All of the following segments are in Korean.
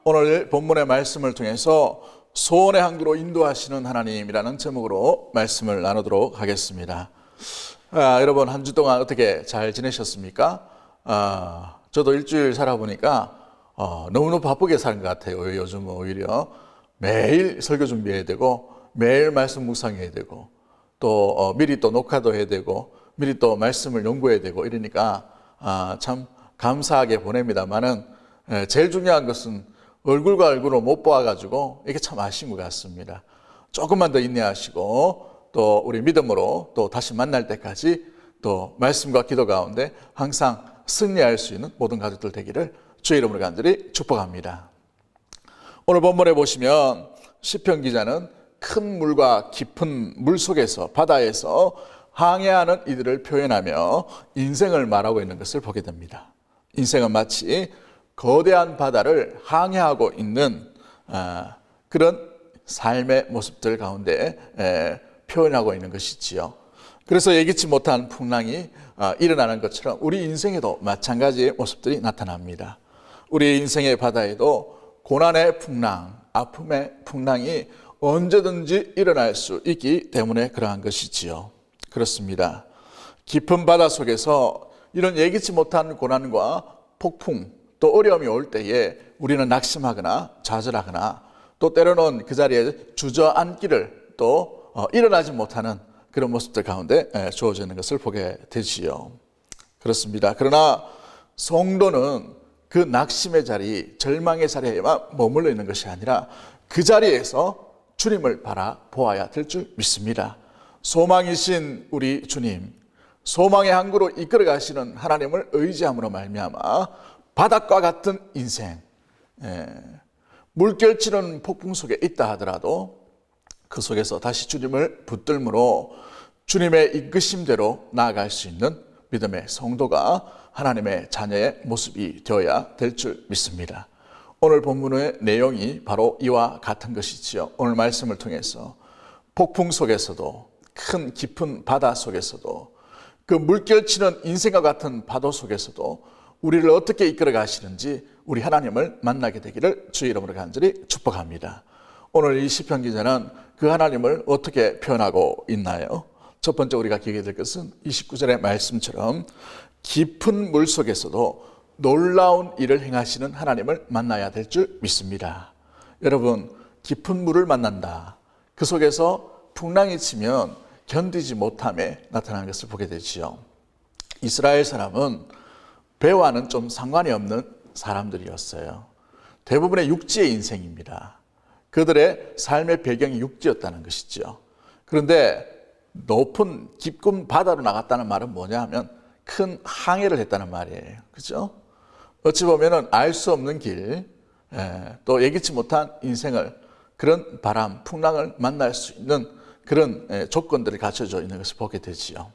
오늘 본문의 말씀을 통해서 소원의 항구로 인도하시는 하나님이라는 제목으로 말씀을 나누도록 하겠습니다. 여러분 한 주 동안 어떻게 잘 지내셨습니까? 저도 일주일 살아보니까 너무너무 바쁘게 사는 것 같아요. 요즘 오히려 매일 설교 준비해야 되고 매일 말씀 묵상해야 되고 또 미리 또 녹화도 해야 되고 미리 또 말씀을 연구해야 되고 이러니까 참 감사하게 보냅니다만은 제일 중요한 것은 얼굴과 얼굴을 못 보아가지고 이게 참 아쉬운 것 같습니다. 조금만 더 인내하시고 또 우리 믿음으로 또 다시 만날 때까지 또 말씀과 기도 가운데 항상 승리할 수 있는 모든 가족들 되기를 주의 이름으로 간절히 축복합니다. 오늘 본문에 보시면 시편 기자는 큰 물과 깊은 물 속에서 바다에서 항해하는 이들을 표현하며 인생을 말하고 있는 것을 보게 됩니다. 인생은 마치 거대한 바다를 항해하고 있는 그런 삶의 모습들 가운데 표현하고 있는 것이지요. 그래서 예기치 못한 풍랑이 일어나는 것처럼 우리 인생에도 마찬가지의 모습들이 나타납니다. 우리 인생의 바다에도 고난의 풍랑, 아픔의 풍랑이 언제든지 일어날 수 있기 때문에 그러한 것이지요. 그렇습니다. 깊은 바다 속에서 이런 예기치 못한 고난과 폭풍 또 어려움이 올 때에 우리는 낙심하거나 좌절하거나 또 때로는 그 자리에 주저앉기를 또 일어나지 못하는 그런 모습들 가운데 주어지는 것을 보게 되지요. 그렇습니다. 그러나 성도는 그 낙심의 자리, 절망의 자리에만 머물러 있는 것이 아니라 그 자리에서 주님을 바라보아야 될 줄 믿습니다. 소망이신 우리 주님, 소망의 항구로 이끌어 가시는 하나님을 의지함으로 말미암아 바닷과 같은 인생, 물결치는 폭풍 속에 있다 하더라도 그 속에서 다시 주님을 붙들므로 주님의 이끄심대로 나아갈 수 있는 믿음의 성도가 하나님의 자녀의 모습이 되어야 될 줄 믿습니다. 오늘 본문의 내용이 바로 이와 같은 것이지요. 오늘 말씀을 통해서 폭풍 속에서도 큰 깊은 바다 속에서도 그 물결치는 인생과 같은 파도 속에서도 우리를 어떻게 이끌어 가시는지 우리 하나님을 만나게 되기를 주의 이름으로 간절히 축복합니다. 오늘 이 시편 기자는 그 하나님을 어떻게 표현하고 있나요? 첫 번째 우리가 기억해야 될 것은 29절의 말씀처럼 깊은 물 속에서도 놀라운 일을 행하시는 하나님을 만나야 될 줄 믿습니다. 여러분, 깊은 물을 만난다. 그 속에서 풍랑이 치면 견디지 못함에 나타나는 것을 보게 되지요. 이스라엘 사람은 배와는 좀 상관이 없는 사람들이었어요. 대부분의 육지의 인생입니다. 그들의 삶의 배경이 육지였다는 것이죠. 그런데 높은 깊은 바다로 나갔다는 말은 뭐냐 하면 큰 항해를 했다는 말이에요. 그렇죠? 어찌 보면 알 수 없는 길, 또 예기치 못한 인생을 그런 바람, 풍랑을 만날 수 있는 그런 조건들이 갖춰져 있는 것을 보게 되지요.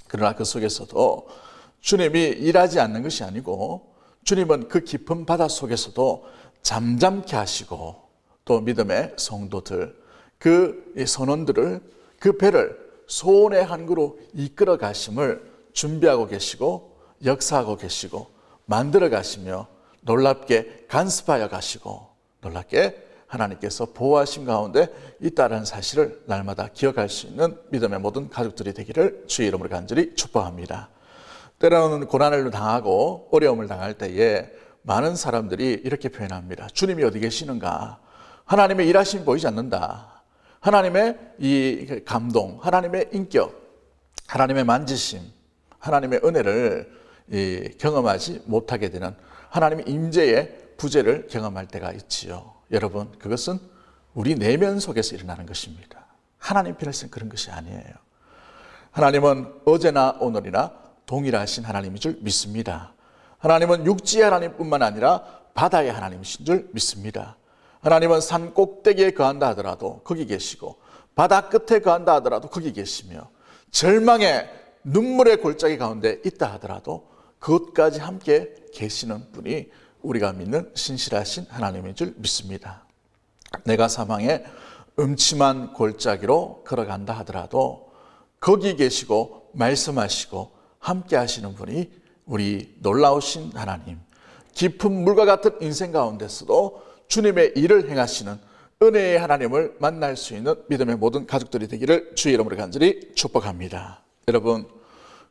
그러나 그 속에서도 주님이 일하지 않는 것이 아니고 주님은 그 깊은 바다 속에서도 잠잠케 하시고 또 믿음의 성도들, 그 선원들을 그 배를 소원의 항구로 이끌어 가심을 준비하고 계시고 역사하고 계시고 만들어 가시며 놀랍게 간섭하여 가시고 놀랍게 하나님께서 보호하심 가운데 있다는 사실을 날마다 기억할 수 있는 믿음의 모든 가족들이 되기를 주의 이름으로 간절히 축복합니다. 때로는 고난을 당하고 어려움을 당할 때에 많은 사람들이 이렇게 표현합니다. 주님이 어디 계시는가? 하나님의 일하심이 보이지 않는다. 하나님의 이 감동, 하나님의 인격, 하나님의 만지심, 하나님의 은혜를 경험하지 못하게 되는 하나님의 임재의 부재를 경험할 때가 있지요. 여러분, 그것은 우리 내면 속에서 일어나는 것입니다. 하나님 편에서는 그런 것이 아니에요. 하나님은 어제나 오늘이나 동일하신 하나님인 줄 믿습니다. 하나님은 육지의 하나님뿐만 아니라 바다의 하나님이신 줄 믿습니다. 하나님은 산 꼭대기에 거한다 하더라도 거기 계시고 바다 끝에 거한다 하더라도 거기 계시며 절망의 눈물의 골짜기 가운데 있다 하더라도 그것까지 함께 계시는 분이 우리가 믿는 신실하신 하나님인 줄 믿습니다. 내가 사망의 음침한 골짜기로 걸어간다 하더라도 거기 계시고 말씀하시고 함께 하시는 분이 우리 놀라우신 하나님, 깊은 물과 같은 인생 가운데서도 주님의 일을 행하시는 은혜의 하나님을 만날 수 있는 믿음의 모든 가족들이 되기를 주의 이름으로 간절히 축복합니다. 여러분,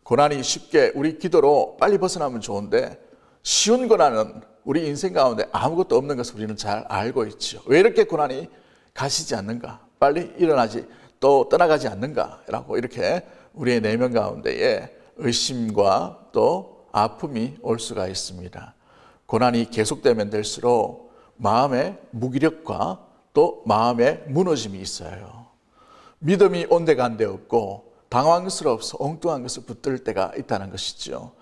고난이 쉽게 우리 기도로 빨리 벗어나면 좋은데 쉬운 고난은 우리 인생 가운데 아무것도 없는 것을 우리는 잘 알고 있죠. 왜 이렇게 고난이 가시지 않는가? 빨리 일어나지 또 떠나가지 않는가라고 이렇게 우리의 내면 가운데에 의심과 또 아픔이 올 수가 있습니다. 고난이 계속되면 될수록 마음의 무기력과 또 마음의 무너짐이 있어요. 믿음이 온데간데 없고 당황스러워서 엉뚱한 것을 붙들 때가 있다는 것이죠.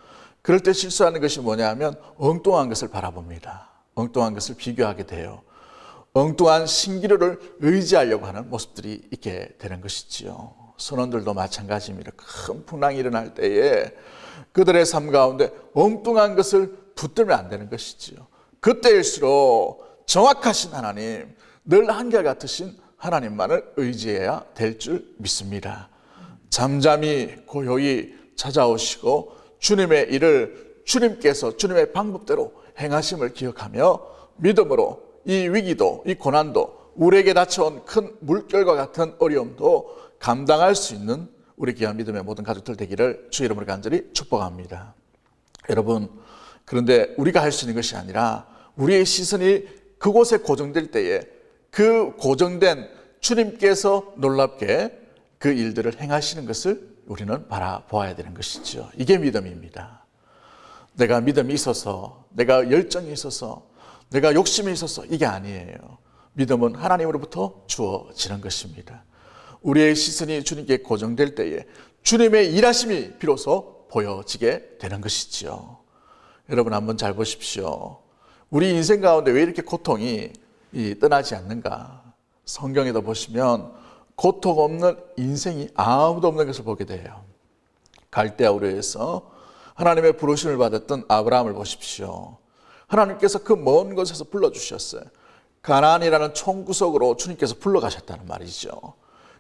그럴 때 실수하는 것이 뭐냐면 엉뚱한 것을 바라봅니다. 엉뚱한 것을 비교하게 돼요. 엉뚱한 신기루를 의지하려고 하는 모습들이 있게 되는 것이지요. 선원들도 마찬가지입니다. 큰 풍랑이 일어날 때에 그들의 삶 가운데 엉뚱한 것을 붙들면 안 되는 것이지요. 그때일수록 정확하신 하나님, 늘 한결같으신 하나님만을 의지해야 될 줄 믿습니다. 잠잠히 고요히 찾아오시고 주님의 일을 주님께서 주님의 방법대로 행하심을 기억하며 믿음으로 이 위기도 이 고난도 우리에게 닥쳐온 큰 물결과 같은 어려움도 감당할 수 있는 우리 귀한 믿음의 모든 가족들 되기를 주의 이름으로 간절히 축복합니다. 여러분, 그런데 우리가 할 수 있는 것이 아니라 우리의 시선이 그곳에 고정될 때에 그 고정된 주님께서 놀랍게 그 일들을 행하시는 것을 우리는 바라보아야 되는 것이죠. 이게 믿음입니다. 내가 믿음이 있어서, 내가 열정이 있어서, 내가 욕심이 있어서 이게 아니에요. 믿음은 하나님으로부터 주어지는 것입니다. 우리의 시선이 주님께 고정될 때에 주님의 일하심이 비로소 보여지게 되는 것이지요. 여러분 한번 잘 보십시오. 우리 인생 가운데 왜 이렇게 고통이 떠나지 않는가? 성경에도 보시면 고통 없는 인생이 아무도 없는 것을 보게 돼요. 갈대아 우르에서 하나님의 부르심을 받았던 아브라함을 보십시오. 하나님께서 그 먼 곳에서 불러주셨어요. 가나안이라는 총구석으로 주님께서 불러가셨다는 말이죠.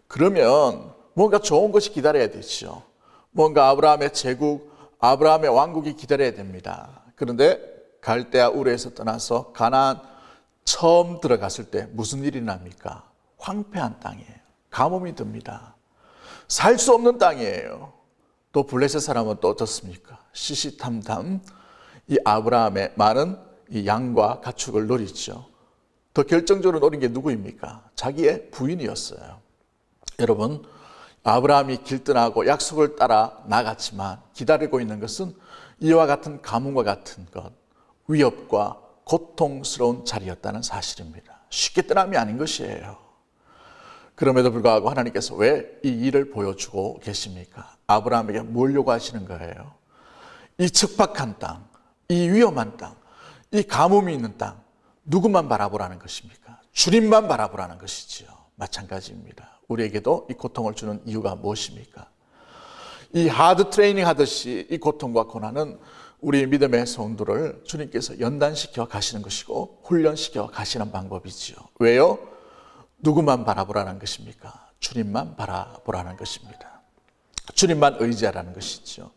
그러면 뭔가 좋은 것이 기다려야 되죠. 뭔가 아브라함의 제국, 아브라함의 왕국이 기다려야 됩니다. 그런데 갈대아 우르에서 떠나서 가나안 처음 들어갔을 때 무슨 일이 납니까? 황폐한 땅이에요. 가뭄이 듭니다. 살 수 없는 땅이에요. 또 블레셋 사람은 또 어떻습니까? 시시탐탐 이 아브라함의 많은 이 양과 가축을 노리죠. 더 결정적으로 노린 게 누구입니까? 자기의 부인이었어요. 여러분, 아브라함이 길 떠나고 약속을 따라 나갔지만 기다리고 있는 것은 이와 같은 가뭄과 같은 것, 위협과 고통스러운 자리였다는 사실입니다. 쉽게 떠남이 아닌 것이에요. 그럼에도 불구하고 하나님께서 왜 이 일을 보여주고 계십니까? 아브라함에게 뭘 요구하시는 거예요? 이 척박한 땅, 이 위험한 땅, 이 가뭄이 있는 땅, 누구만 바라보라는 것입니까? 주님만 바라보라는 것이지요. 마찬가지입니다. 우리에게도 이 고통을 주는 이유가 무엇입니까? 이 하드 트레이닝 하듯이 이 고통과 고난은 우리 믿음의 성도를 주님께서 연단시켜 가시는 것이고 훈련시켜 가시는 방법이지요. 왜요? 누구만 바라보라는 것입니까? 주님만 바라보라는 것입니다. 주님만 의지하라는 것이죠.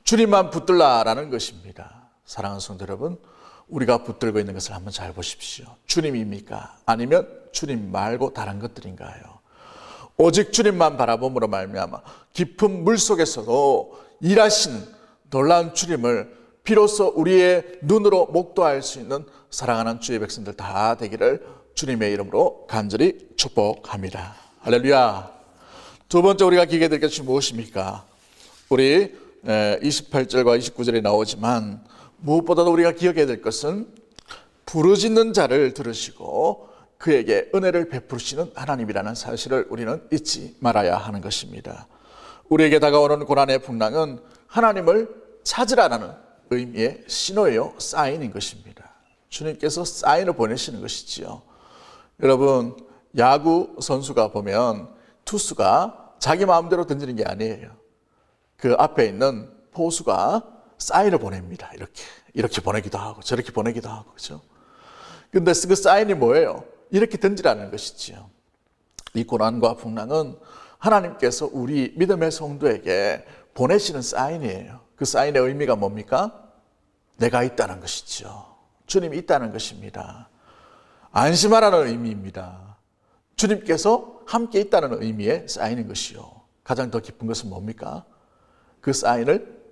주님만 붙들라라는 것입니다. 사랑하는 성도 여러분, 우리가 붙들고 있는 것을 한번 잘 보십시오. 주님입니까? 아니면 주님 말고 다른 것들인가요? 오직 주님만 바라봄으로 말미암아 깊은 물속에서도 일하시는 놀라운 주님을 비로소 우리의 눈으로 목도할 수 있는 사랑하는 주의 백성들 다 되기를 주님의 이름으로 간절히 축복합니다. 할렐루야. 두 번째 우리가 기억해야 될 것이 무엇입니까? 우리 28절과 29절에 나오지만 무엇보다도 우리가 기억해야 될 것은 부르짖는 자를 들으시고 그에게 은혜를 베푸시는 하나님이라는 사실을 우리는 잊지 말아야 하는 것입니다. 우리에게 다가오는 고난의 풍랑은 하나님을 찾으라는 의미의 신호예요. 사인인 것입니다. 주님께서 사인을 보내시는 것이지요. 여러분, 야구 선수가 보면 투수가 자기 마음대로 던지는 게 아니에요. 그 앞에 있는 포수가 사인을 보냅니다. 이렇게 보내기도 하고 저렇게 보내기도 하고, 그렇죠? 근데 그 사인이 뭐예요? 이렇게 던지라는 것이지요. 이 고난과 풍랑은 하나님께서 우리 믿음의 성도에게 보내시는 사인이에요. 그 사인의 의미가 뭡니까? 내가 있다는 것이죠. 주님이 있다는 것입니다. 안심하라는 의미입니다. 주님께서 함께 있다는 의미의 사인인 것이요. 가장 더 깊은 것은 뭡니까? 그 사인을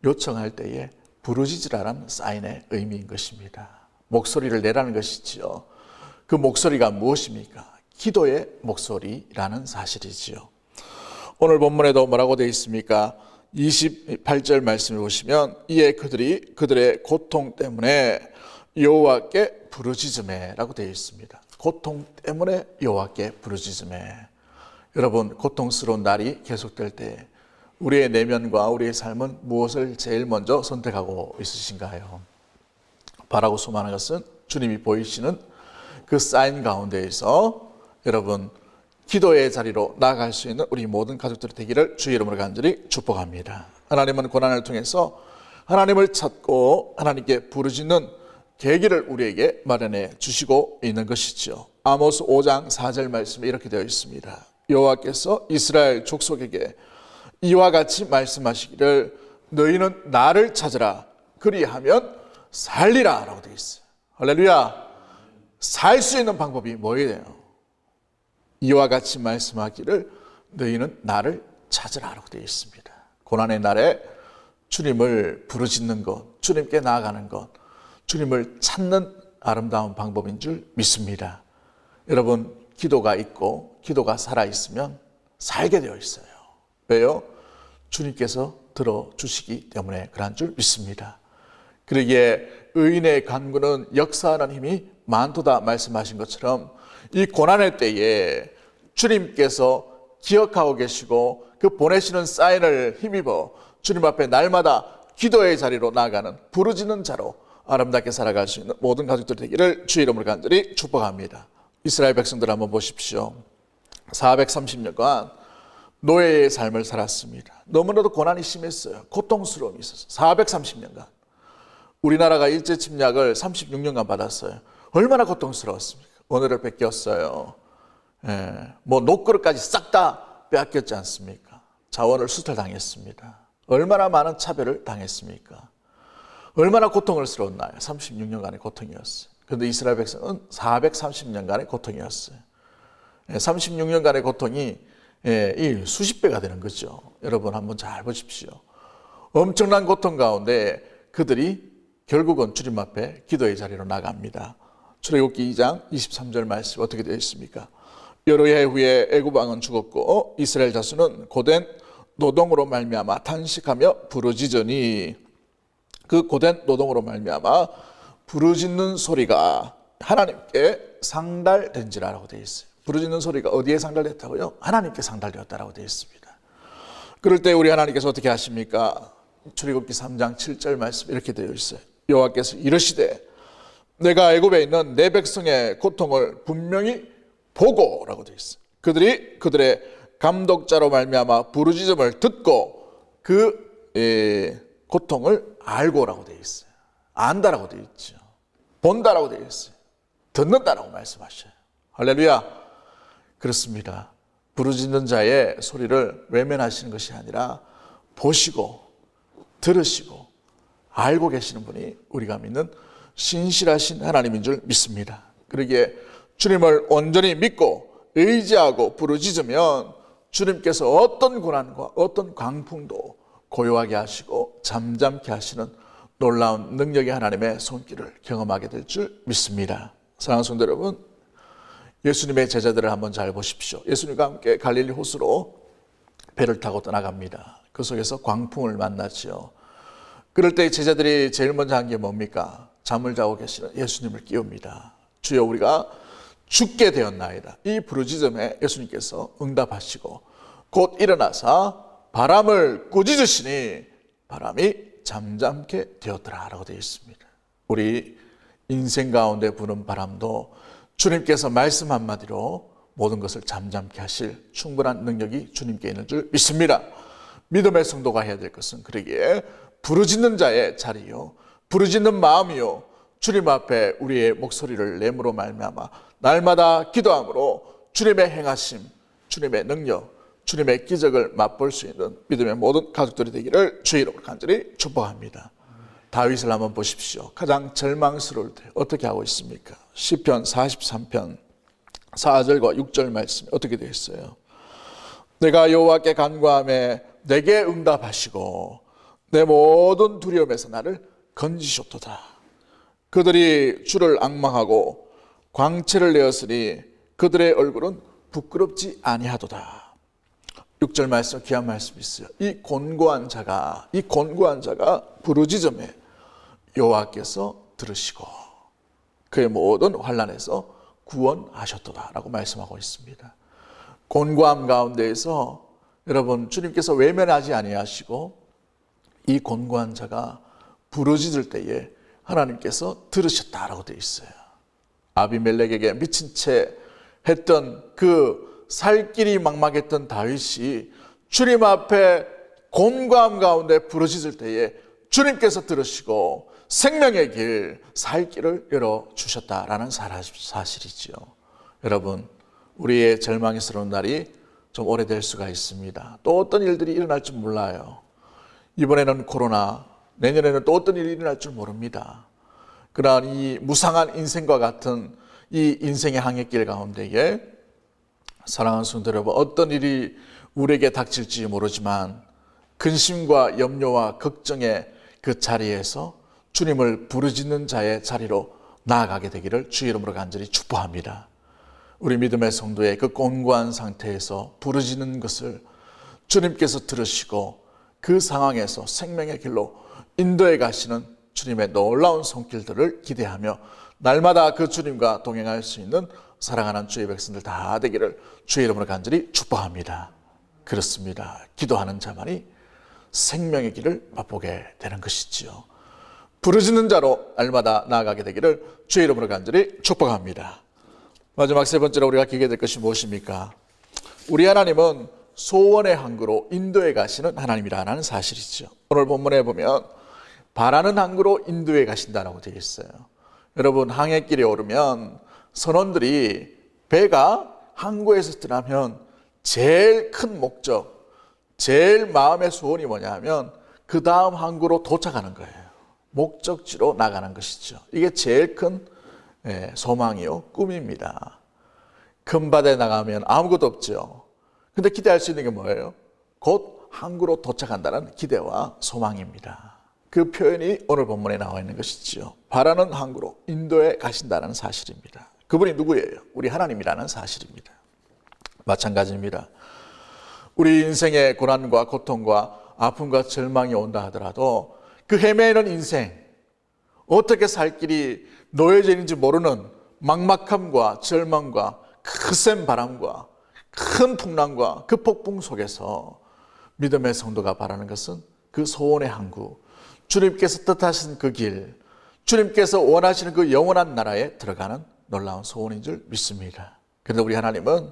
요청할 때에 부르짖으라는 사인의 의미인 것입니다. 목소리를 내라는 것이지요. 그 목소리가 무엇입니까? 기도의 목소리라는 사실이지요. 오늘 본문에도 뭐라고 되어 있습니까? 28절 말씀을 보시면 이에 그들이 그들의 고통 때문에 여호와께 부르짖으매라고 되어 있습니다. 고통 때문에 여호와께 부르짖으매. 여러분, 고통스러운 날이 계속될 때 우리의 내면과 우리의 삶은 무엇을 제일 먼저 선택하고 있으신가요? 바라고 소망하는 것은 주님이 보이시는 그 사인 가운데에서 여러분 기도의 자리로 나아갈 수 있는 우리 모든 가족들이 되기를 주의 이름으로 간절히 축복합니다. 하나님은 고난을 통해서 하나님을 찾고 하나님께 부르짖는 계기를 우리에게 마련해 주시고 있는 것이죠. 아모스 5장 4절 말씀에 이렇게 되어 있습니다. 여호와께서 이스라엘 족속에게 이와 같이 말씀하시기를 너희는 나를 찾으라 그리하면 살리라 라고 되어 있어요. 할렐루야. 살 수 있는 방법이 뭐예요? 이와 같이 말씀하기를 너희는 나를 찾으라 라고 되어 있습니다. 고난의 날에 주님을 부르짖는 것, 주님께 나아가는 것, 주님을 찾는 아름다운 방법인 줄 믿습니다. 여러분, 기도가 있고 기도가 살아있으면 살게 되어 있어요. 왜요? 주님께서 들어주시기 때문에 그런 줄 믿습니다. 그러기에 의인의 간구는 역사하는 힘이 많도다 말씀하신 것처럼 이 고난의 때에 주님께서 기억하고 계시고 그 보내시는 사인을 힘입어 주님 앞에 날마다 기도의 자리로 나아가는 부르짖는 자로 아름답게 살아갈 수 있는 모든 가족들 되기를 주의 이름으로 간절히 축복합니다. 이스라엘 백성들 한번 보십시오. 430년간 노예의 삶을 살았습니다. 너무나도 고난이 심했어요. 고통스러움이 있었어요. 430년간. 우리나라가 일제 침략을 36년간 받았어요. 얼마나 고통스러웠습니까? 언어를 뺏겼어요. 녹그릇까지 싹 다 빼앗겼지 않습니까? 자원을 수탈당했습니다. 얼마나 많은 차별을 당했습니까? 얼마나 고통스러웠나요? 36년간의 고통이었어요. 그런데 이스라엘 백성은 430년간의 고통이었어요. 36년간의 고통이 수십 배가 되는 거죠. 여러분 한번 잘 보십시오. 엄청난 고통 가운데 그들이 결국은 주님 앞에 기도의 자리로 나갑니다. 출애굽기 2장 23절 말씀 어떻게 되어 있습니까? 여러 해 후에 애굽 왕은 죽었고 이스라엘 자손은 고된 노동으로 말미암아 탄식하며 부르짖으니 그 고된 노동으로 말미암아 부르짖는 소리가 하나님께 상달된지라라고 되어 있어요. 부르짖는 소리가 어디에 상달됐다고요? 하나님께 상달되었다라고 되어 있습니다. 그럴 때 우리 하나님께서 어떻게 하십니까? 출애굽기 3장 7절 말씀 이렇게 되어 있어요. 여호와께서 이르시되 내가 애굽에 있는 내 백성의 고통을 분명히 보고라고 되어 있어요. 그들이 그들의 감독자로 말미암아 부르짖음을 듣고 그 고통을 알고라고 되어 있어요. 안다라고 되어 있죠. 본다라고 되어 있어요. 듣는다라고 말씀하셔요. 할렐루야. 그렇습니다. 부르짖는 자의 소리를 외면하시는 것이 아니라 보시고 들으시고 알고 계시는 분이 우리가 믿는 신실하신 하나님인 줄 믿습니다. 그러기에 주님을 온전히 믿고 의지하고 부르짖으면 주님께서 어떤 고난과 어떤 광풍도 고요하게 하시고 잠잠케 하시는 놀라운 능력의 하나님의 손길을 경험하게 될 줄 믿습니다. 사랑하는 성도 여러분, 예수님의 제자들을 한번 잘 보십시오. 예수님과 함께 갈릴리 호수로 배를 타고 떠나갑니다. 그 속에서 광풍을 만나지요. 그럴 때 제자들이 제일 먼저 한 게 뭡니까? 잠을 자고 계시는 예수님을 깨웁니다. 주여 우리가 죽게 되었나이다. 이 부르짖음에 예수님께서 응답하시고 곧 일어나사 바람을 꾸짖으시니 바람이 잠잠게 되었더라 라고 되어 있습니다. 우리 인생 가운데 부는 바람도 주님께서 말씀 한마디로 모든 것을 잠잠케 하실 충분한 능력이 주님께 있는 줄 믿습니다. 믿음의 성도가 해야 될 것은 그러기에 부르짖는 자의 자리요, 부르짖는 마음이요, 주님 앞에 우리의 목소리를 내므로 말미암아 날마다 기도함으로 주님의 행하심, 주님의 능력, 주님의 기적을 맛볼 수 있는 믿음의 모든 가족들이 되기를 주의 이름으로 간절히 축복합니다. 다윗을 한번 보십시오. 가장 절망스러울 때 어떻게 하고 있습니까? 시편 43편 4절과 6절 말씀이 어떻게 되어 있어요? 내가 여호와께 간구하매 내게 응답하시고 내 모든 두려움에서 나를 건지셨도다. 그들이 주를 앙망하고 광채를 내었으니 그들의 얼굴은 부끄럽지 아니하도다. 6절 말씀, 귀한 말씀이 있어요. 이 곤고한 자가 부르짖음에 여호와께서 들으시고 그의 모든 환난에서 구원하셨도다 라고 말씀하고 있습니다. 곤고함 가운데에서 여러분, 주님께서 외면하지 아니하시고 이 곤고한 자가 부르짖을 때에 하나님께서 들으셨다라고 되어 있어요. 아비멜렉에게 미친 채 했던 그 살 길이 막막했던 다윗이 주님 앞에 곤고함 가운데 부르짖을 때에 주님께서 들으시고 생명의 길, 살 길을 열어주셨다라는 사실이죠. 여러분, 우리의 절망스러운 날이 좀 오래될 수가 있습니다. 또 어떤 일들이 일어날 줄 몰라요. 이번에는 코로나, 내년에는 또 어떤 일이 일어날 줄 모릅니다. 그러한 이 무상한 인생과 같은 이 인생의 항해길 가운데에 사랑하는 성도 여러분, 어떤 일이 우리에게 닥칠지 모르지만 근심과 염려와 걱정의 그 자리에서 주님을 부르짖는 자의 자리로 나아가게 되기를 주의 이름으로 간절히 축복합니다. 우리 믿음의 성도의 그 곤고한 상태에서 부르짖는 것을 주님께서 들으시고 그 상황에서 생명의 길로 인도해 가시는 주님의 놀라운 손길들을 기대하며 날마다 그 주님과 동행할 수 있는 사랑하는 주의 백성들 다 되기를 주의 이름으로 간절히 축복합니다. 그렇습니다. 기도하는 자만이 생명의 길을 맛보게 되는 것이지요. 부르짖는 자로 날마다 나아가게 되기를 주의 이름으로 간절히 축복합니다. 마지막 세 번째로 우리가 기게 될 것이 무엇입니까? 우리 하나님은 소원의 항구로 인도해 가시는 하나님이라는 사실이죠. 오늘 본문에 보면 바라는 항구로 인도해 가신다라고 되어 있어요. 여러분, 항해길에 오르면 선원들이 배가 항구에서 떠나면 제일 큰 목적, 제일 마음의 소원이 뭐냐 하면 그 다음 항구로 도착하는 거예요. 목적지로 나가는 것이죠. 이게 제일 큰 소망이요, 꿈입니다. 큰 바다에 나가면 아무것도 없죠. 근데 기대할 수 있는 게 뭐예요? 곧 항구로 도착한다는 기대와 소망입니다. 그 표현이 오늘 본문에 나와 있는 것이지요. 바라는 항구로 인도에 가신다는 사실입니다. 그분이 누구예요? 우리 하나님이라는 사실입니다. 마찬가지입니다. 우리 인생의 고난과 고통과 아픔과 절망이 온다 하더라도 그 헤매는 인생, 어떻게 살 길이 놓여져 있는지 모르는 막막함과 절망과 크센 바람과 큰 풍랑과 그 폭풍 속에서 믿음의 성도가 바라는 것은 그 소원의 항구, 주님께서 뜻하신 그 길, 주님께서 원하시는 그 영원한 나라에 들어가는 놀라운 소원인 줄 믿습니다. 그런데 우리 하나님은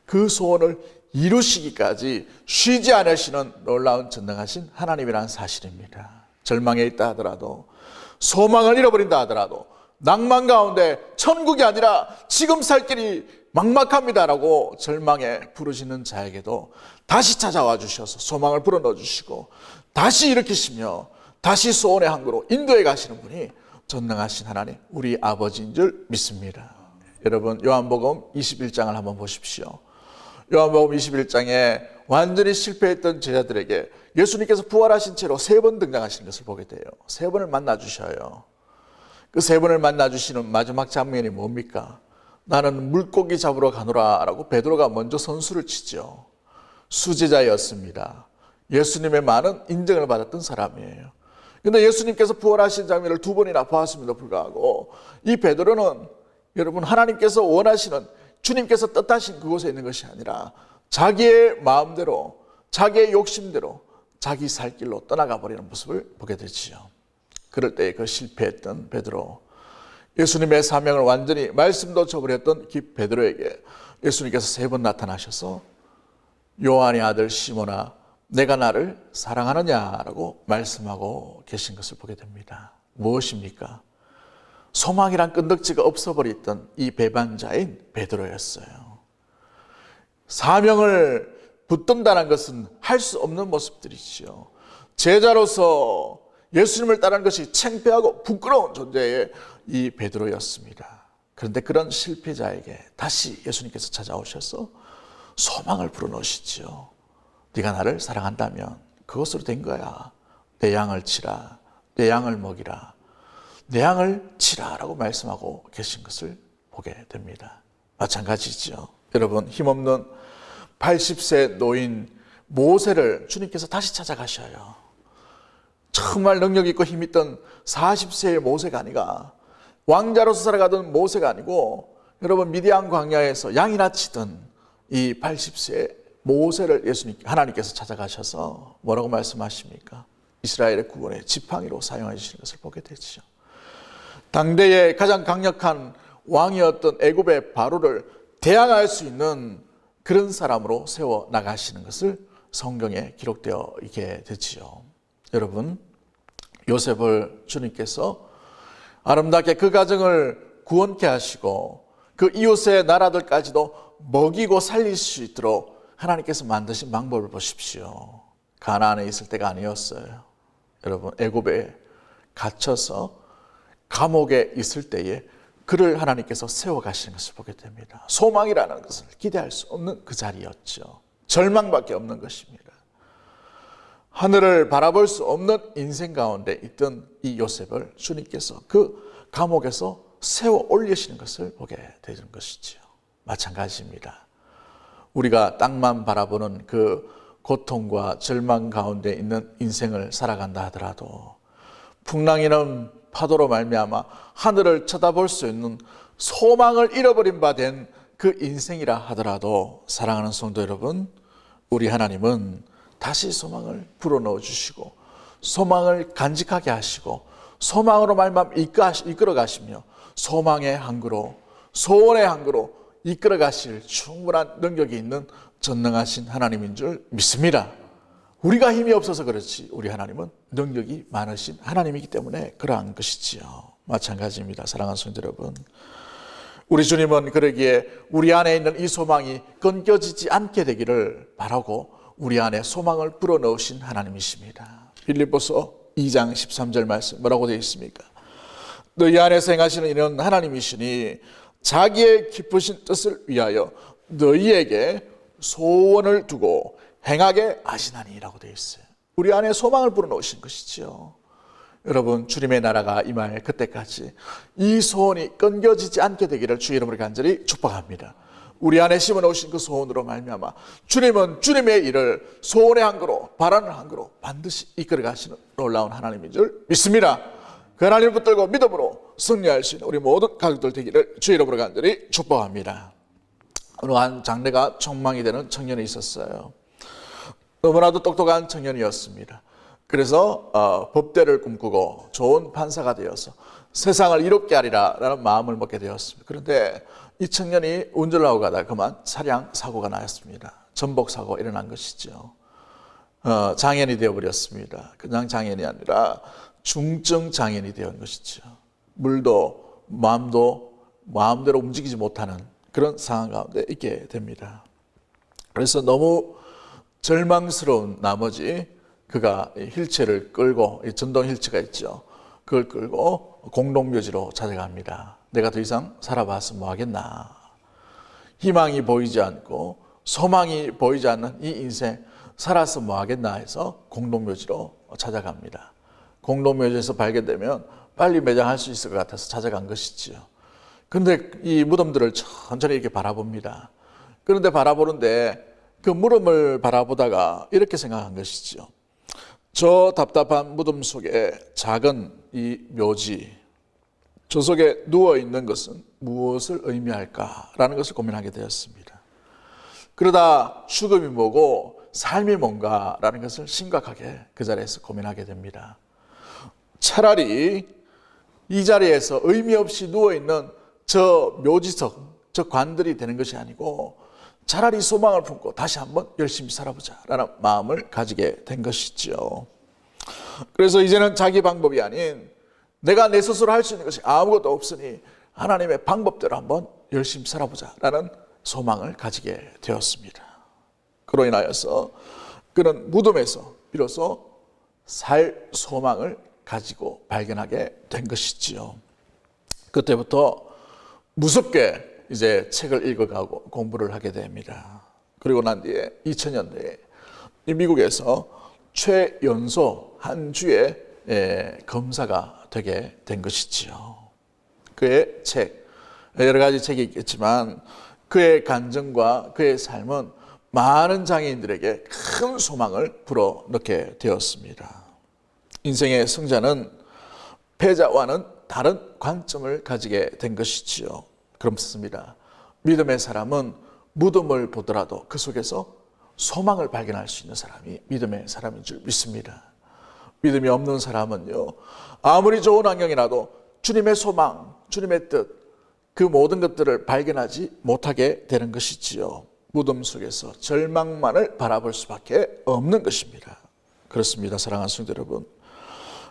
그 소원을 이루시기까지 쉬지 않으시는 놀라운 전능하신 하나님이라는 사실입니다. 절망에 있다 하더라도, 소망을 잃어버린다 하더라도, 낭만 가운데 천국이 아니라 지금 살 길이 막막합니다라고 절망에 부르짖는 자에게도 다시 찾아와 주셔서 소망을 불어넣어 주시고 다시 일으키시며 다시 소원의 항구로 인도해 가시는 분이 전능하신 하나님, 우리 아버지인 줄 믿습니다. 여러분, 요한복음 21장을 한번 보십시오. 요한복음 21장에 완전히 실패했던 제자들에게 예수님께서 부활하신 채로 3번 등장하시는 것을 보게 돼요. 3번을 만나 주셔요. 그 3번을 만나 주시는 마지막 장면이 뭡니까? 나는 물고기 잡으러 가노라 라고 베드로가 먼저 선수를 치죠. 수제자였습니다. 예수님의 많은 인정을 받았던 사람이에요. 그런데 예수님께서 부활하신 장면을 2번이나 보았음에도 불구하고 이 베드로는 여러분, 하나님께서 원하시는, 주님께서 뜻하신 그곳에 있는 것이 아니라 자기의 마음대로, 자기의 욕심대로 자기 살 길로 떠나가 버리는 모습을 보게 되지요. 그럴 때 그 실패했던 베드로, 예수님의 사명을 완전히 말씀도 저버렸던 그 베드로에게 예수님께서 3번 나타나셔서 요한의 아들 시몬아, 내가 나를 사랑하느냐라고 말씀하고 계신 것을 보게 됩니다. 무엇입니까? 소망이란 끈덕지가 없어버렸던 이 배반자인 베드로였어요. 사명을 붙든다는 것은 할 수 없는 모습들이지요. 제자로서 예수님을 따르는 것이 창피하고 부끄러운 존재의 이 베드로였습니다. 그런데 그런 실패자에게 다시 예수님께서 찾아오셔서 소망을 불어넣으시지요. 네가 나를 사랑한다면 그것으로 된 거야. 내 양을 치라. 내 양을 먹이라. 내 양을 치라 라고 말씀하고 계신 것을 보게 됩니다. 마찬가지죠. 여러분, 힘없는 80세 노인 모세를 주님께서 다시 찾아가셔요. 정말 능력 있고 힘 있던 40세의 모세가 아니라 왕자로서 살아가던 모세가 아니고 여러분 미디안 광야에서 양이나 치던 이 80세의 모세를 하나님께서 찾아가셔서 뭐라고 말씀하십니까? 이스라엘의 구원의 지팡이로 사용해 주시는 것을 보게 되죠. 당대의 가장 강력한 왕이었던 애굽의 바로를 대항할 수 있는 그런 사람으로 세워 나가시는 것을 성경에 기록되어 있게 되지요. 여러분, 요셉을 주님께서 아름답게 그 가정을 구원케 하시고 그 이웃의 나라들까지도 먹이고 살릴 수 있도록 하나님께서 만드신 방법을 보십시오. 가나안에 있을 때가 아니었어요. 여러분, 애굽에 갇혀서 감옥에 있을 때에 그를 하나님께서 세워가시는 것을 보게 됩니다. 소망이라는 것을 기대할 수 없는 그 자리였죠. 절망밖에 없는 것입니다. 하늘을 바라볼 수 없는 인생 가운데 있던 이 요셉을 주님께서 그 감옥에서 세워 올리시는 것을 보게 되는 것이지요. 마찬가지입니다. 우리가 땅만 바라보는 그 고통과 절망 가운데 있는 인생을 살아간다 하더라도 풍랑이는 파도로 말미암아 하늘을 쳐다볼 수 있는 소망을 잃어버린 바 된 그 인생이라 하더라도 사랑하는 성도 여러분, 우리 하나님은 다시 소망을 불어넣어 주시고 소망을 간직하게 하시고 소망으로 말미암아 이끌어 가시며 소망의 항구로 소원의 항구로 이끌어 가실 충분한 능력이 있는 전능하신 하나님인 줄 믿습니다. 우리가 힘이 없어서 그렇지 우리 하나님은 능력이 많으신 하나님이기 때문에 그러한 것이지요. 마찬가지입니다. 사랑하는 성도 여러분, 우리 주님은 그러기에 우리 안에 있는 이 소망이 끊겨지지 않게 되기를 바라고 우리 안에 소망을 불어넣으신 하나님이십니다. 빌립보서 2장 13절 말씀 뭐라고 되어 있습니까? 너희 안에서 행하시는 이는 하나님이시니 자기의 기쁘신 뜻을 위하여 너희에게 소원을 두고 행하게 하시나니라고 되어 있어요. 우리 안에 소망을 불어넣으신 것이지요. 여러분, 주님의 나라가 임할 그때까지 이 소원이 끊겨지지 않게 되기를 주의 이름으로 간절히 축복합니다. 우리 안에 심어놓으신 그 소원으로 말미암아 주님은 주님의 일을 소원의 항구로 바라는 항구로 반드시 이끌어 가시는 놀라운 하나님인 줄 믿습니다. 그 하나님을 붙들고 믿음으로 승리할 수 있는 우리 모든 가족들 되기를 주의 이름으로 간절히 축복합니다. 어느 한 장래가 촉망이 되는 청년이 있었어요. 너무나도 똑똑한 청년이었습니다. 그래서 법대를 꿈꾸고 좋은 판사가 되어서 세상을 이롭게 하리라 라는 마음을 먹게 되었습니다. 그런데 이 청년이 운전을 하고 가다가 그만 차량 사고가 났습니다. 전복 사고가 일어난 것이죠. 장애인이 되어버렸습니다. 그냥 장애인이 아니라 중증 장애인이 되어 온 것이죠. 물도 마음도 마음대로 움직이지 못하는 그런 상황 가운데 있게 됩니다. 그래서 너무 절망스러운 나머지 그가 휠체어를 끌고, 전동 휠체어가 있죠. 그걸 끌고 공동묘지로 찾아갑니다. 내가 더 이상 살아봐서 뭐 하겠나. 희망이 보이지 않고 소망이 보이지 않는 이 인생 살아서 뭐 하겠나 해서 공동묘지로 찾아갑니다. 공동묘지에서 발견되면 빨리 매장할 수 있을 것 같아서 찾아간 것이지요. 그런데 이 무덤들을 천천히 이렇게 바라봅니다. 그런데 바라보는데 그 무덤을 바라보다가 이렇게 생각한 것이죠. 저 답답한 무덤 속에 작은 이 묘지, 저 속에 누워있는 것은 무엇을 의미할까라는 것을 고민하게 되었습니다. 그러다 죽음이 뭐고 삶이 뭔가라는 것을 심각하게 그 자리에서 고민하게 됩니다. 차라리 이 자리에서 의미 없이 누워있는 저 묘지석, 저 관들이 되는 것이 아니고 차라리 소망을 품고 다시 한번 열심히 살아보자 라는 마음을 가지게 된 것이죠. 그래서 이제는 자기 방법이 아닌 내가 내 스스로 할 수 있는 것이 아무것도 없으니 하나님의 방법대로 한번 열심히 살아보자 라는 소망을 가지게 되었습니다. 그로 인하여서 그는 무덤에서 비로소 살 소망을 가지고 발견하게 된 것이지요. 그때부터 무섭게 이제 책을 읽어가고 공부를 하게 됩니다. 그리고 난 뒤에 2000년대에 미국에서 최연소 한 주의 검사가 되게 된 것이지요. 그의 책, 여러 가지 책이 있겠지만 그의 간증과 그의 삶은 많은 장애인들에게 큰 소망을 불어넣게 되었습니다. 인생의 승자는 패자와는 다른 관점을 가지게 된 것이지요. 그렇습니다. 믿음의 사람은 무덤을 보더라도 그 속에서 소망을 발견할 수 있는 사람이 믿음의 사람인 줄 믿습니다. 믿음이 없는 사람은요, 아무리 좋은 환경이라도 주님의 소망, 주님의 뜻, 그 모든 것들을 발견하지 못하게 되는 것이지요. 무덤 속에서 절망만을 바라볼 수밖에 없는 것입니다. 그렇습니다. 사랑하는 성도 여러분,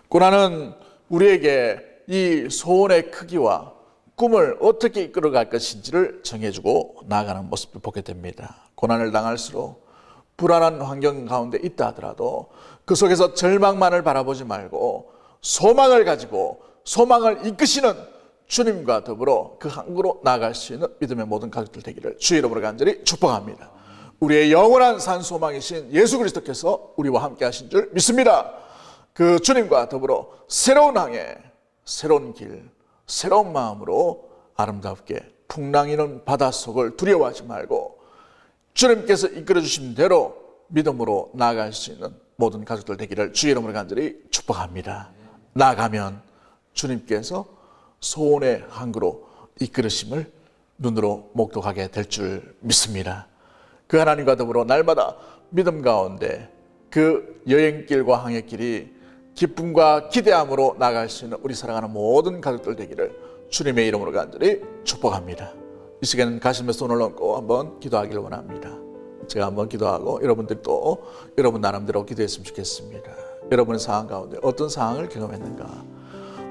고난은 우리에게 이 소원의 크기와 꿈을 어떻게 이끌어갈 것인지를 정해주고 나아가는 모습을 보게 됩니다. 고난을 당할수록 불안한 환경 가운데 있다 하더라도 그 속에서 절망만을 바라보지 말고 소망을 가지고 소망을 이끄시는 주님과 더불어 그 항구로 나아갈 수 있는 믿음의 모든 가족들 되기를 주의 이름으로 간절히 축복합니다. 우리의 영원한 산소망이신 예수 그리스도께서 우리와 함께 하신 줄 믿습니다. 그 주님과 더불어 새로운 항해, 새로운 길, 새로운 마음으로 아름답게 풍랑이는 바닷속을 두려워하지 말고 주님께서 이끌어 주신 대로 믿음으로 나아갈 수 있는 모든 가족들 되기를 주의 이름으로 간절히 축복합니다. 나아가면 주님께서 소원의 항구로 이끌으심을 눈으로 목독하게 될 줄 믿습니다. 그 하나님과 더불어 날마다 믿음 가운데 그 여행길과 항해길이 기쁨과 기대함으로 나아갈 수 있는 우리 사랑하는 모든 가족들 되기를 주님의 이름으로 간절히 축복합니다. 이 시간은 가슴에 손을 얹고 한번 기도하기를 원합니다. 제가 한번 기도하고 여러분들도 여러분 나름대로 기도했으면 좋겠습니다. 여러분의 상황 가운데 어떤 상황을 경험했는가,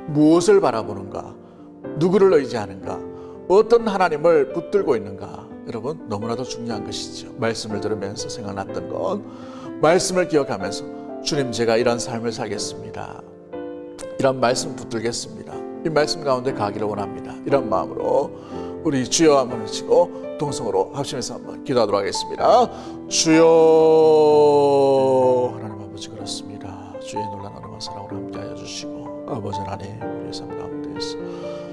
무엇을 바라보는가, 누구를 의지하는가, 어떤 하나님을 붙들고 있는가, 여러분 너무나도 중요한 것이죠. 말씀을 들으면서 생각났던 건 말씀을 기억하면서 주님, 제가 이런 삶을 살겠습니다, 이런 말씀 붙들겠습니다, 이 말씀 가운데 가기를 원합니다, 이런 마음으로 우리 주여 한번 외치고 동성으로 합심해서 한번 기도하도록 하겠습니다. 주여. 하나님 아버지, 그렇습니다. 주의 놀라운 은혜와 사랑으로 함께하여 주시고 아버지 하나님, 우리의 삶 가운데에서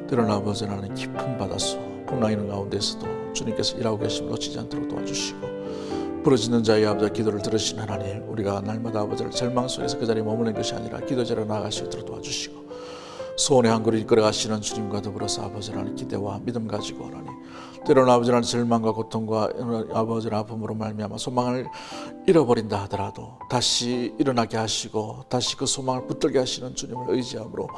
때로는 아버지 하나님 깊은 바닷속 풍랑이는 가운데서도 주님께서 일하고 계심을 놓치지 않도록 도와주시고, 부르짖는 자의 아버지 기도를 들으신 하나님, 우리가 날마다 아버지를 절망 속에서 그 자리에 머무는 것이 아니라 기도자로 나아갈 수 있도록 도와주시고, 소원의 항구를 이끌어가시는 주님과 더불어서 아버지 하나님 기대와 믿음 가지고 하나님, 때로는 아버지 하나님 절망과 고통과 아버지 하나님 아픔으로 말미암아 소망을 잃어버린다 하더라도 다시 일어나게 하시고 다시 그 소망을 붙들게 하시는 주님을 의지함으로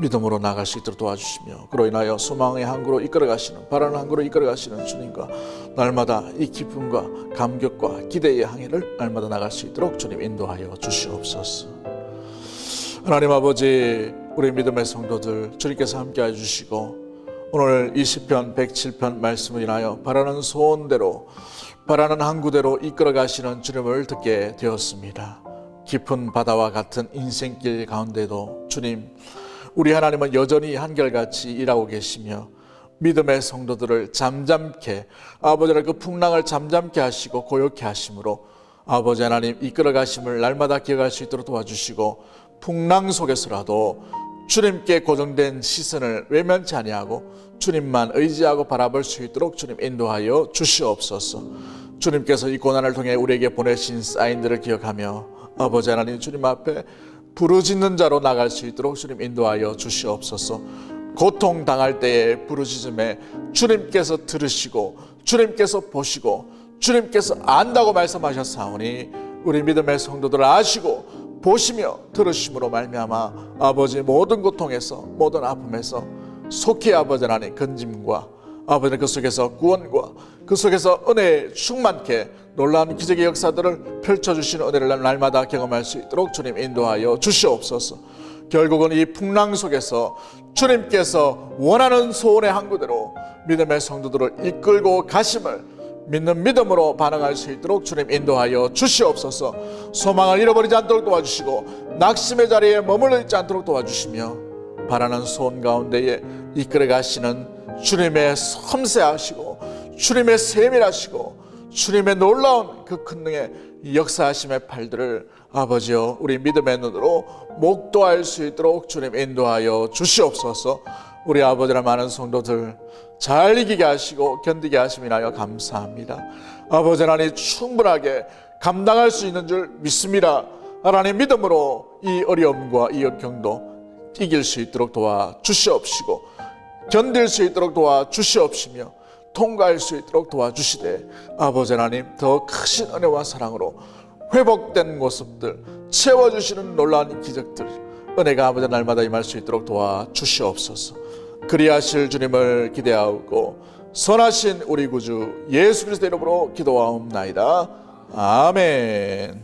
믿음으로 나아갈 수 있도록 도와주시며, 그로 인하여 소망의 항구로 이끌어가시는, 바라는 항구로 이끌어가시는 주님과 날마다 이 기쁨과 감격과 기대의 항해를 날마다 나갈 수 있도록 주님 인도하여 주시옵소서. 하나님 아버지, 우리 믿음의 성도들 주님께서 함께해 주시고 오늘 이 시편 107편 말씀을 인하여 바라는 소원대로, 바라는 항구대로 이끌어 가시는 주님을 듣게 되었습니다. 깊은 바다와 같은 인생길 가운데도 주님, 우리 하나님은 여전히 한결같이 일하고 계시며 믿음의 성도들을 잠잠케, 아버지의 그 풍랑을 잠잠케 하시고 고요케 하심으로 아버지 하나님 이끌어 가심을 날마다 기억할 수 있도록 도와주시고, 풍랑 속에서라도 주님께 고정된 시선을 외면치 아니하고 주님만 의지하고 바라볼 수 있도록 주님 인도하여 주시옵소서. 주님께서 이 고난을 통해 우리에게 보내신 사인들을 기억하며 아버지 하나님 주님 앞에 부르짖는 자로 나갈 수 있도록 주님 인도하여 주시옵소서. 고통당할 때의 부르짖음에 주님께서 들으시고 주님께서 보시고 주님께서 안다고 말씀하셨사오니 우리 믿음의 성도들 아시고 보시며 들으심으로 말미암아 아버지 모든 고통에서 모든 아픔에서 속히 아버지 하나님 건짐과 아버지 그 속에서 구원과 그 속에서 은혜에 충만케 놀라운 기적의 역사들을 펼쳐주시는 은혜를 날마다 경험할 수 있도록 주님 인도하여 주시옵소서. 결국은 이 풍랑 속에서 주님께서 원하는 소원의 항구대로 믿음의 성도들을 이끌고 가심을 믿는 믿음으로 반응할 수 있도록 주님 인도하여 주시옵소서. 소망을 잃어버리지 않도록 도와주시고 낙심의 자리에 머물러 있지 않도록 도와주시며 바라는 소원 가운데에 이끌어 가시는 주님의 섬세하시고 주님의 세밀하시고 주님의 놀라운 그 큰 능의 역사하심의 팔들을 아버지여 우리 믿음의 눈으로 목도할 수 있도록 주님 인도하여 주시옵소서. 우리 아버지라 많은 성도들 잘 이기게 하시고 견디게 하심이나여 감사합니다. 아버지 하나님 충분하게 감당할 수 있는 줄 믿습니다. 하나님 믿음으로 이 어려움과 이 역경도 이길 수 있도록 도와주시옵시고 견딜 수 있도록 도와주시옵시며 통과할 수 있도록 도와주시되 아버지 하나님 더 크신 은혜와 사랑으로 회복된 모습들 채워주시는 놀라운 기적들 은혜가 아버지 날마다 임할 수 있도록 도와주시옵소서. 그리하실 주님을 기대하고 선하신 우리 구주 예수 그리스도 이름으로 기도하옵나이다. 아멘.